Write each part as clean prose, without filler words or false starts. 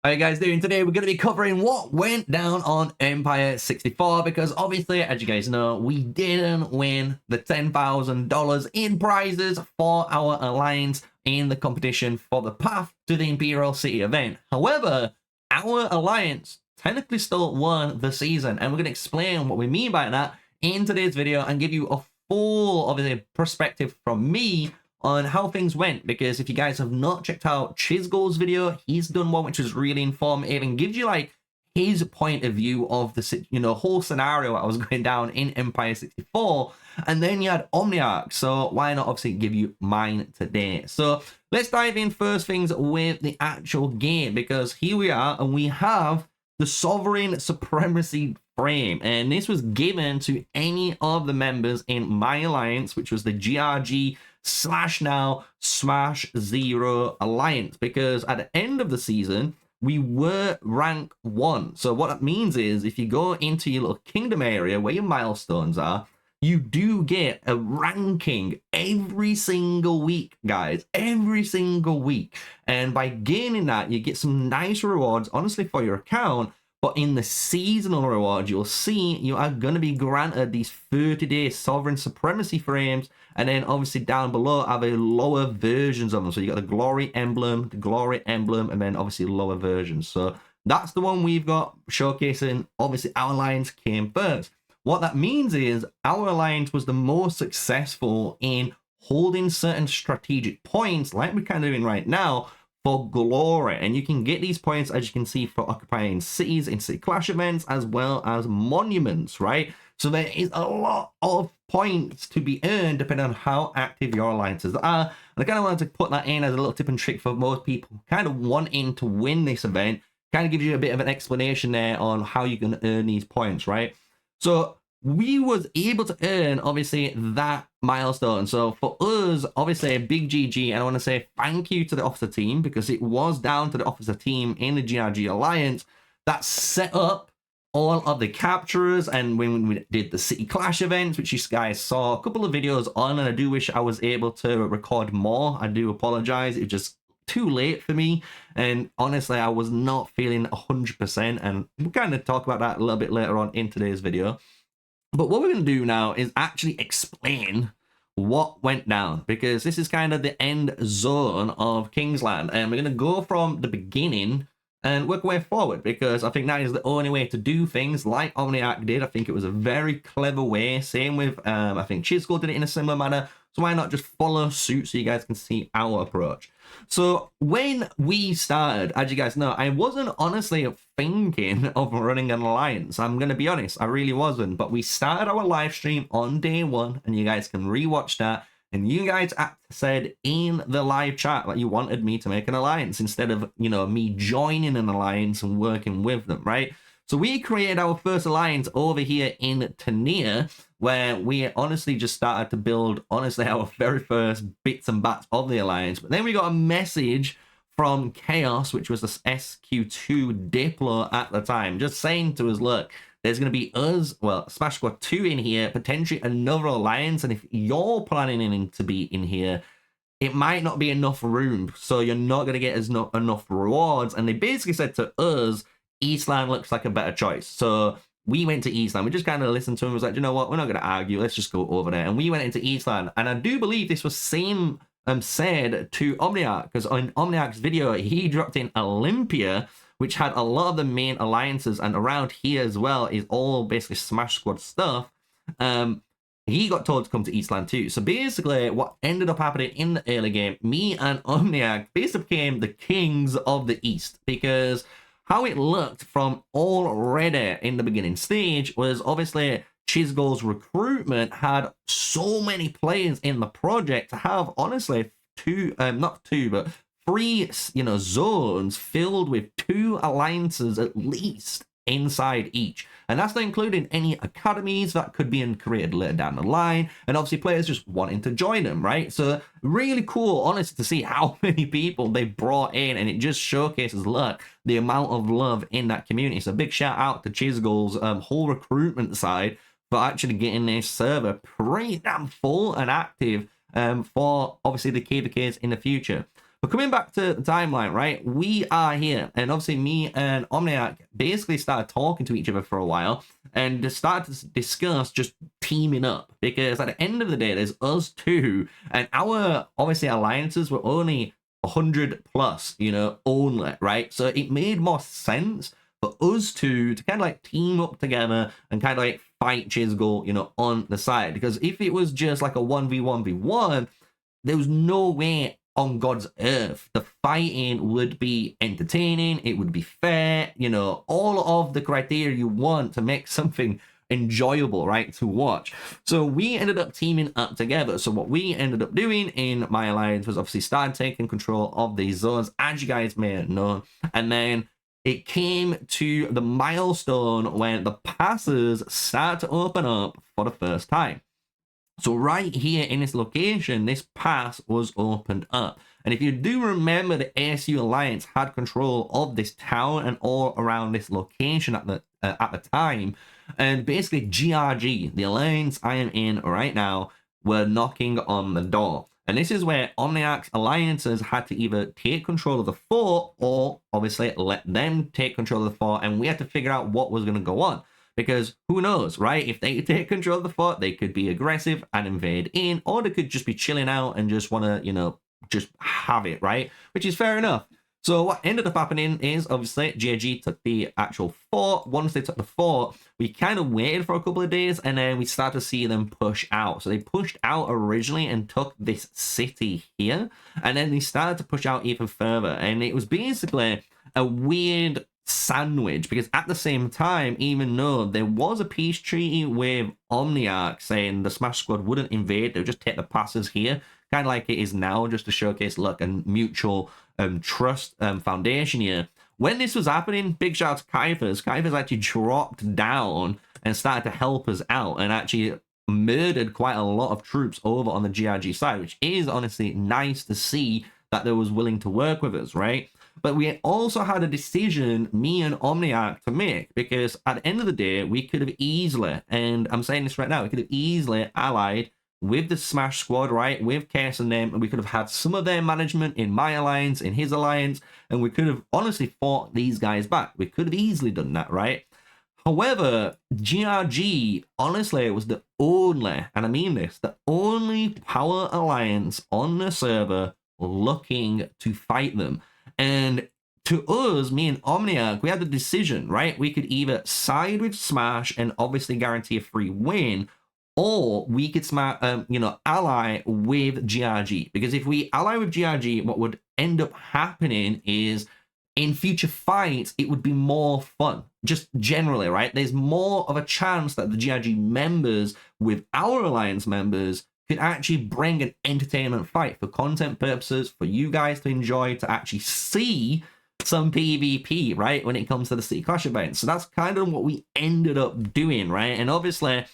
How you guys doing today? We're going to be covering what went down on Empire 64 because obviously, as you guys know, we didn't win the $10,000 in prizes for our alliance in the competition for the path to the Imperial City event. However, our alliance technically still won the season, and we're going to explain what we mean by that in today's video and give you a full, obviously, perspective from me on how things went, because if you guys have not checked out Chisgo's video, he's done one which is really informative and gives you like his point of view of the whole scenario that was going down in Empire 64. And then you had Omniarch, so why not obviously give you mine today? So let's dive in first things with the actual game, because here we are and we have the Sovereign Supremacy frame, and this was given to any of the members in my alliance, which was the GRG/now/0 alliance, because at the end of the season we were rank 1. So what that means is if you go into your little kingdom area where your milestones are, you do get a ranking every single week, guys, every single week. And by gaining that, you get some nice rewards, honestly, for your account. But in the seasonal rewards, you'll see you are going to be granted these 30-day Sovereign Supremacy frames. And then obviously down below are the lower versions of them. So you got the Glory Emblem, and then obviously lower versions. So that's the one we've got showcasing. Obviously, our alliance came first. What that means is our alliance was the most successful in holding certain strategic points, like we're kind of doing right now, for glory. And you can get these points, as you can see, for occupying cities in city clash events, as well as monuments, right? So there is a lot of points to be earned depending on how active your alliances are. And I kind of wanted to put that in as a little tip and trick for most people kind of wanting to win this event. Kind of gives you a bit of an explanation there on how you can earn these points, right? So we was able to earn, obviously, that milestone. So for us, obviously, a big GG, and I want to say thank you to the officer team, because it was down to the officer team in the GRG Alliance that set up all of the capturers. And when we did the city clash events, which you guys saw a couple of videos on, and I do wish I was able to record more. I do apologize. It just too late for me, and honestly I was not feeling 100%, and we'll kind of talk about that a little bit later on in today's video. But what we're going to do now is actually explain what went down, because this is kind of the end zone of Kingsland, and we're going to go from the beginning and work our way forward, because I think that is the only way to do things like Omniarch did. I think it was a very clever way. Same with I think Chisgo did it in a similar manner. So why not just follow suit so you guys can see our approach? So when we started, as you guys know, I wasn't honestly thinking of running an alliance. I'm going to be honest, I really wasn't. But we started our live stream on day 1, and you guys can rewatch that. And you guys said in the live chat that you wanted me to make an alliance instead of, you know, me joining an alliance and working with them, right? So we created our first alliance over here in Tania, where we honestly just started to build, honestly, our very first bits and bats of the alliance. But then we got a message from Chaos, which was the SQ2 Diplo at the time, just saying to us, look, there's going to be us, well, Smash Squad 2 in here, potentially another alliance, and if you're planning to be in here, it might not be enough room, so you're not going to get enough rewards. And they basically said to us, Eastland looks like a better choice. So we went to Eastland. We just kind of listened to him. It was like, you know what? We're not going to argue. Let's just go over there. And we went into Eastland. And I do believe this was same said to Omniarch, because on Omniarch's video, he dropped in Olympia, which had a lot of the main alliances. And around here as well is all basically Smash Squad stuff. He got told to come to Eastland too. So basically what ended up happening in the early game, me and Omniarch basically became the kings of the East, because how it looked from already in the beginning stage was obviously Chisgo's recruitment had so many players in the project to have, honestly, not two, but 3, zones filled with 2 alliances at least inside each. And that's not including any academies that could be created later down the line, and obviously players just wanting to join them, right? So really cool, honestly, to see how many people they brought in, and it just showcases, look, the amount of love in that community. So big shout out to Chisgo's whole recruitment side for actually getting their server pretty damn full and active for obviously the KVKs in the future. But coming back to the timeline, right? We are here, and obviously me and Omniarch basically started talking to each other for a while and just started to discuss just teaming up, because at the end of the day, there's us two, and our obviously alliances were only 100 plus, you know, only, right? So it made more sense for us to kind of like team up together and kind of like fight Chisgul, you know, on the side. Because if it was just like a 1v1v1, there was no way on God's earth the fighting would be entertaining, it would be fair, you know, all of the criteria you want to make something enjoyable, right, to watch. So we ended up teaming up together. So what we ended up doing in my alliance was obviously start taking control of these zones, as you guys may know, and then it came to the milestone when the passes start to open up for the first time. So right here in this location, this pass was opened up. And if you do remember, the ASU Alliance had control of this town and all around this location at the time. And basically GRG, the alliance I am in right now, were knocking on the door. And this is where Omniarch's alliances had to either take control of the fort or obviously let them take control of the fort. And we had to figure out what was going to go on. Because who knows, right? If they take control of the fort, they could be aggressive and invade in, or they could just be chilling out and just want to, you know, just have it, right? Which is fair enough. So what ended up happening is obviously GG took the actual fort. Once they took the fort, we kind of waited for a couple of days and then we started to see them push out. So they pushed out originally and took this city here. And then they started to push out even further. And it was basically a weird sandwich, because at the same time, even though there was a peace treaty with Omniarch saying the Smash Squad wouldn't invade, they'll just take the passes here, kind of like it is now, just to showcase, look, and mutual trust foundation here. When this was happening, big shout out to Kuipers. Kuipers actually dropped down and started to help us out and actually murdered quite a lot of troops over on the GRG side, which is honestly nice to see that they was willing to work with us, right? But we also had a decision, me and Omniarch, to make, because at the end of the day, we could have easily, and I'm saying this right now, we could have easily allied with the Smash Squad, right, with Chaos and them, and we could have had some of their management in my alliance, in his alliance, and we could have honestly fought these guys back. We could have easily done that, right? However, GRG, honestly, was the only, and I mean this, the only power alliance on the server looking to fight them. And to us, me and Omniarch, we had the decision, right? We could either side with Smash and obviously guarantee a free win, or we could, ally with GRG. Because if we ally with GRG, what would end up happening is in future fights, it would be more fun. Just generally, right? There's more of a chance that the GRG members with our alliance members could actually bring an entertainment fight for content purposes, for you guys to enjoy, to actually see some PvP, right, when it comes to the City Clash events. So that's kind of what we ended up doing, right? And obviously,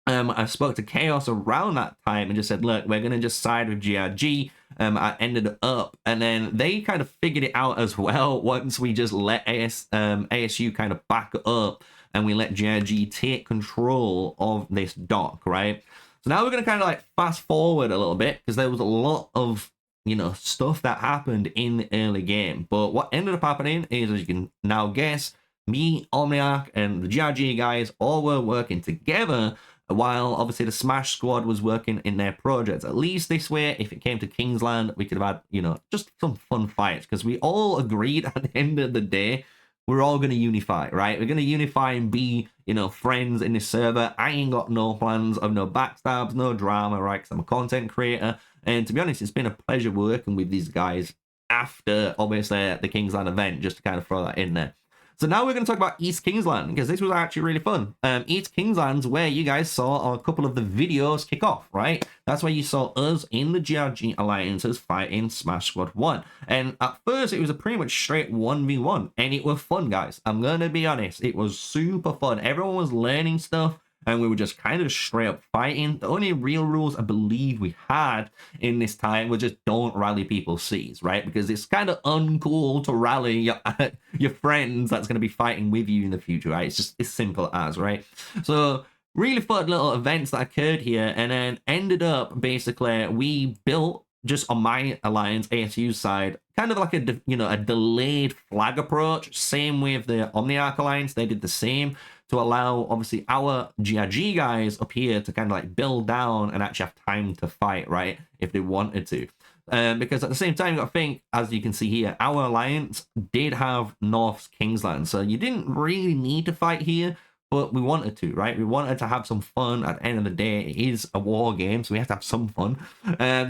I spoke to Chaos around that time and just said, look, we're going to just side with GRG. I ended up, and then they kind of figured it out as well once we just let ASU kind of back up and we let GRG take control of this dock, right? So now we're going to kind of like fast forward a little bit, because there was a lot of, you know, stuff that happened in the early game. But what ended up happening is, as you can now guess, me, Omniarch, and the GRG guys all were working together, while obviously the Smash Squad was working in their projects. At least this way, if it came to Kingsland, we could have had, you know, just some fun fights, because we all agreed at the end of the day, we're all going to unify, right? We're going to unify and be, you know, friends in this server. I ain't got no plans of no backstabs, no drama, right? Because I'm a content creator. And to be honest, it's been a pleasure working with these guys after, obviously, the Kingsland event, just to kind of throw that in there. So now we're going to talk about East Kingsland, because this was actually really fun. East Kingsland's where you guys saw a couple of the videos kick off, right? That's where you saw us in the GRG Alliances fighting Smash Squad 1. And at first, it was a pretty much straight 1v1, and it was fun, guys. I'm going to be honest. It was super fun. Everyone was learning stuff, and we were just kind of straight up fighting. The only real rules I believe we had in this time were just don't rally people's Cs, right? Because it's kind of uncool to rally your friends that's going to be fighting with you in the future, right? It's just as simple as, right? So really fun little events that occurred here, and then ended up basically we built just on my alliance ASU side, kind of like a a delayed flag approach. Same with the Omniarch Alliance, they did the same to allow obviously our GRG guys up here to kind of like build down and actually have time to fight, right, if they wanted to. Because at the same time, you got to think, as you can see here, our alliance did have North's Kingsland, so you didn't really need to fight here, but we wanted to, right? We wanted to have some fun. At the end of the day, it is a war game, so we have to have some fun.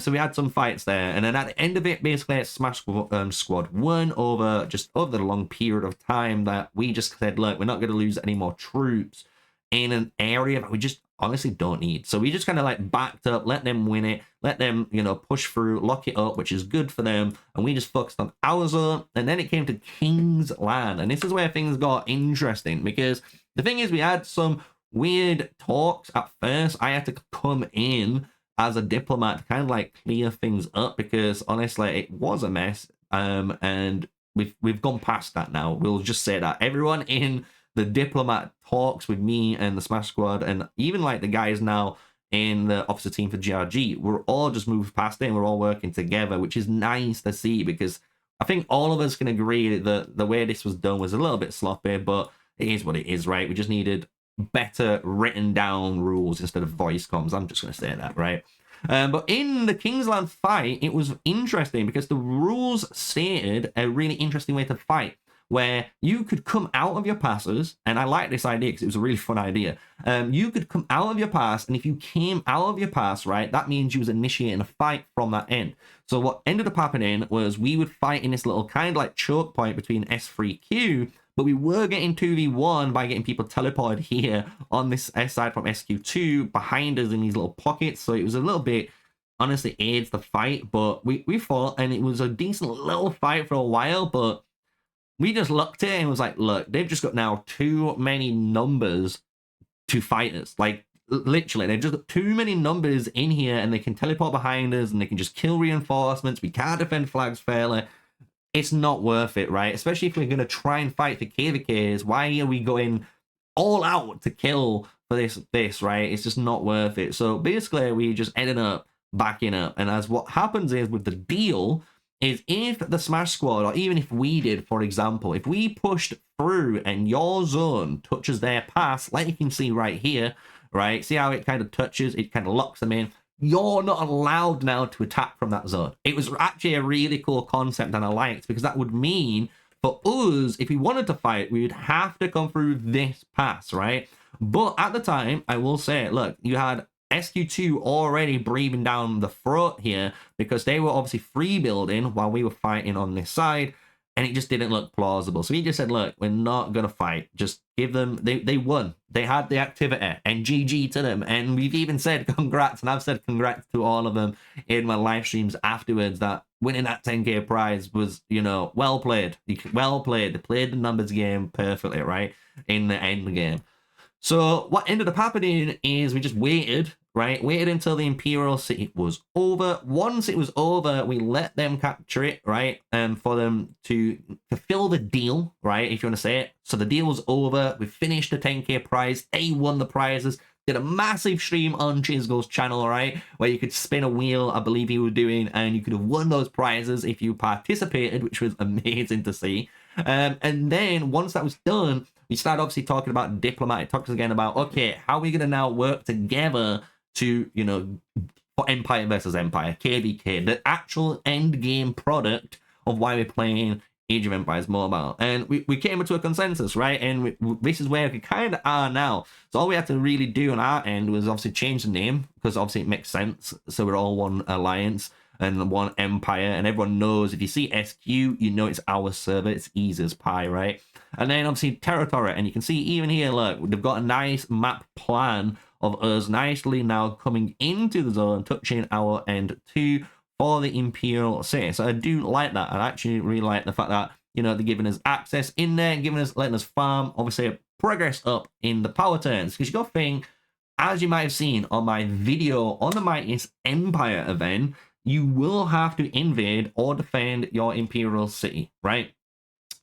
So we had some fights there, and then at the end of it, basically, Smash Squad won over the long period of time that we just said, look, we're not going to lose any more troops in an area that we just honestly don't need. So we just kind of like backed up, let them win it, let them, push through, lock it up, which is good for them. And we just focused on our zone. And then it came to King's Land. And this is where things got interesting, because the thing is, we had some weird talks at first. I had to come in as a diplomat to kind of like clear things up, because honestly, it was a mess. And we've gone past that now. We'll just say that everyone in the diplomat talks with me and the Smash Squad, and even like the guys now in the officer team for GRG, we're all just moved past it and we're all working together, which is nice to see, because I think all of us can agree that the way this was done was a little bit sloppy, but it is what it is, right? We just needed better written down rules instead of voice comms. I'm just going to say that, right? But in the Kingsland fight, it was interesting because the rules stated a really interesting way to fight, where you could come out of your passes, and I like this idea because it was a really fun idea. You could come out of your pass, and if you came out of your pass, right, that means you was initiating a fight from that end. So what ended up happening was we would fight in this little kind of like choke point between S3Q, but we were getting 2v1 by getting people teleported here on this S side from SQ2 behind us in these little pockets. So it was a little bit, honestly, aids the fight, but we fought, and it was a decent little fight for a while, but we just looked at it and was like, look, they've just got now too many numbers to fight us. Like, literally, they've just got too many numbers in here, and they can teleport behind us, and they can just kill reinforcements. We can't defend flags fairly. It's not worth it, right? Especially if we're going to try and fight for KVKs. Why are we going all out to kill for this, right? It's just not worth it. So basically, we just ended up backing up. And as what happens is with the deal is, if the Smash Squad, or even if we did, for example, if we pushed through and your zone touches their pass, like you can see right here, right? See how it kind of touches, it kind of locks them in. You're not allowed now to attack from that zone. It was actually a really cool concept, and I liked, because that would mean for us, if we wanted to fight, we would have to come through this pass, right? But at the time, I will say, look, you had SQ2 already breathing down the throat here, because they were obviously free building while we were fighting on this side, and it just didn't look plausible. So he just said, look, we're not going to fight. Just give them, they won. They had the activity, and GG to them. And we've even said congrats, and I've said congrats to all of them in my live streams afterwards, that winning that 10k prize was, well played. Well played. They played the numbers game perfectly, right, in the end game. So what ended up happening is we just waited, right? Waited until the Imperial City was over. Once it was over, we let them capture it, right? For them to fulfill the deal, right? If you want to say it. So the deal was over. We finished the 10k prize. They won the prizes. Did a massive stream on Chisgo's channel, right? Where you could spin a wheel, I believe he was doing, and you could have won those prizes if you participated, which was amazing to see. And then once that was done, we started obviously talking about diplomatic talks again about, okay, how are we going to now work together to, for Empire versus Empire, KVK, the actual end game product of why we're playing Age of Empires Mobile. And we came into a consensus, right? And this is where we kind of are now. So all we had to really do on our end was obviously change the name, because obviously it makes sense. So we're all one alliance and one empire, and everyone knows if you see SQ, you know it's our server. It's easy as pie, right? And then obviously territory, and you can see even here, look, they've got a nice map plan of us nicely now coming into the zone, touching our end 2 for the Imperial City. So I do like that. I actually really like the fact that, they're giving us access in there, letting us farm, obviously progress up in the power turns. Because you got to think, as you might have seen on my video on the Mightiest Empire event, you will have to invade or defend your Imperial City, right?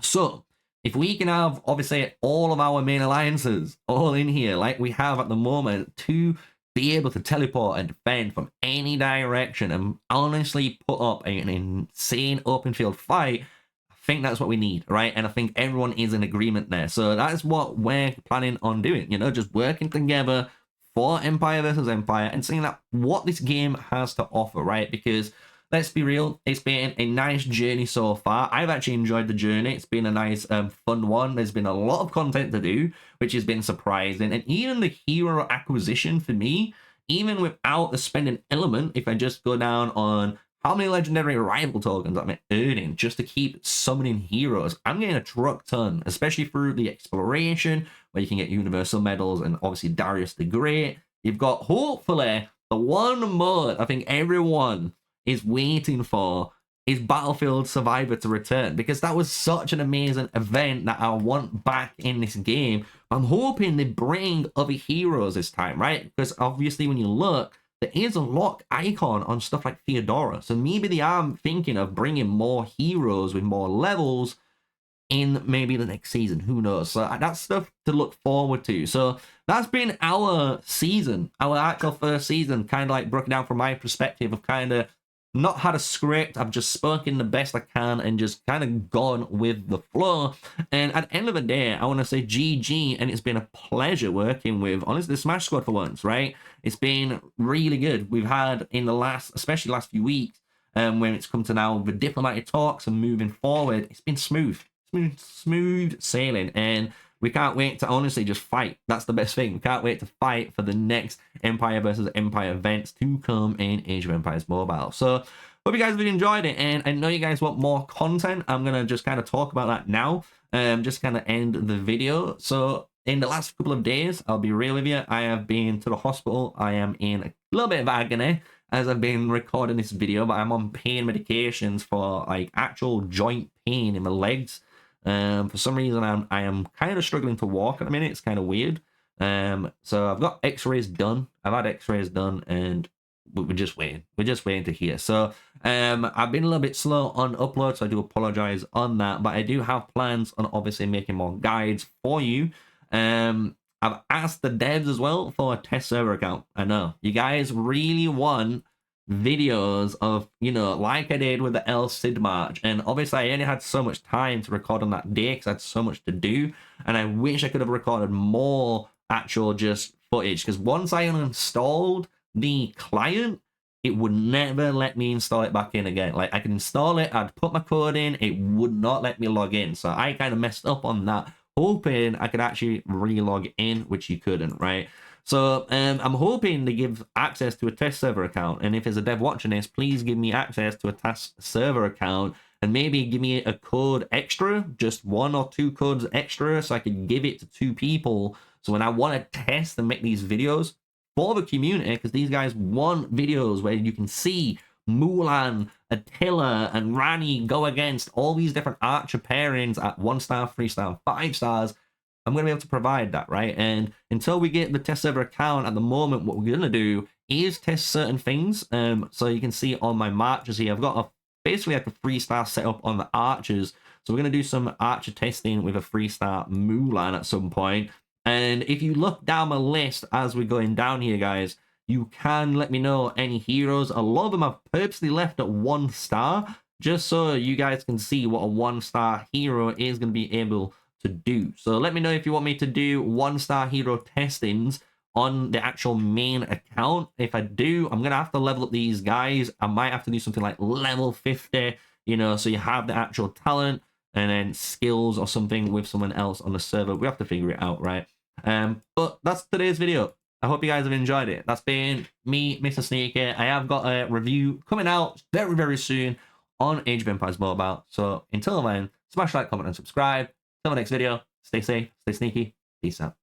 So if we can have, obviously, all of our main alliances all in here, like we have at the moment, to be able to teleport and defend from any direction and honestly put up an insane open field fight, I think that's what we need, right? And I think everyone is in agreement there. So that's what we're planning on doing, you know, just working together for Empire versus Empire and seeing that what this game has to offer, right? Because let's be real, it's been a nice journey so far. I've actually enjoyed the journey. It's been a nice, fun one. There's been a lot of content to do, which has been surprising. And even the hero acquisition for me, even without the spending element, if I just go down on how many legendary rival tokens I'm earning just to keep summoning heroes, I'm getting a truck ton, especially through the exploration, where you can get universal medals and obviously Darius the Great. You've got, hopefully, the one mode I think everyone is waiting for is Battlefield Survivor to return, because that was such an amazing event that I want back in this game. I'm hoping they bring other heroes this time, right? Because obviously when you look, there is a lock icon on stuff like Theodora, so maybe they are thinking of bringing more heroes with more levels in maybe the next season. Who knows? So that's stuff to look forward to. So that's been our season, our actual first season, kind of like broken down from my perspective of kind of not had a script. I've just spoken the best I can and just kind of gone with the flow. And at the end of the day, I want to say GG, and it's been a pleasure working with, honestly, the Smash Squad for once, right? It's been really good. We've had in the last, especially last few weeks, when it's come to now the diplomatic talks and moving forward, it's been smooth sailing, and we can't wait to honestly just fight. That's the best thing. We can't wait to fight for the next Empire versus Empire events to come in Age of Empires Mobile. So hope you guys really enjoyed it, and I know you guys want more content. I'm gonna just kind of talk about that now, just kind of end the video. So in the last couple of days, I'll be real with you, I have been to the hospital. I am in a little bit of agony as I've been recording this video, but I'm on pain medications for like actual joint pain in my legs. For some reason, I am kind of struggling to walk at the minute. It's kind of weird. So I've got x-rays done. I've had x-rays done, and we're just waiting. We're just waiting to hear. So I've been a little bit slow on upload, so I do apologize on that. But I do have plans on obviously making more guides for you. I've asked the devs as well for a test server account. I know you guys really want videos of, you know, like I did with the El Cid March, and obviously I only had so much time to record on that day because I had so much to do, and I wish I could have recorded more actual just footage, because once I uninstalled the client, it would never let me install it back in again. Like I could install it, I'd put my code in, it would not let me log in. So I kind of messed up on that, hoping I could actually re-log in, which you couldn't, right? So I'm hoping to give access to a test server account, and if there's a dev watching this, please give me access to a test server account, and maybe give me a code extra, just 1 or 2 codes extra, so I can give it to 2 people. So when I want to test and make these videos for the community, because these guys want videos where you can see Mulan, Attila, and Rani go against all these different archer pairings at 1 star, 3 star, 5 stars. I'm going to be able to provide that, right? And until we get the test server account, at the moment, what we're going to do is test certain things. So you can see on my marchers here, I've got basically like a 3-star setup on the archers. So we're going to do some archer testing with a 3-star Mulan at some point. And if you look down my list as we're going down here, guys, you can let me know any heroes. A lot of them I've purposely left at 1 star, just so you guys can see what a 1-star hero is going to be able to do. So let me know if you want me to do 1-star hero testings on the actual main account. If I do, I'm gonna have to level up these guys. I might have to do something like level 50, you know, so you have the actual talent and then skills or something with someone else on the server. We have to figure it out, right? But that's today's video. I hope you guys have enjoyed it. That's been me, MrSneakyy. I have got a review coming out very, very soon on Age of Empires Mobile. So until then, smash like, comment, and subscribe. Till the next video, stay safe, stay sneaky, peace out.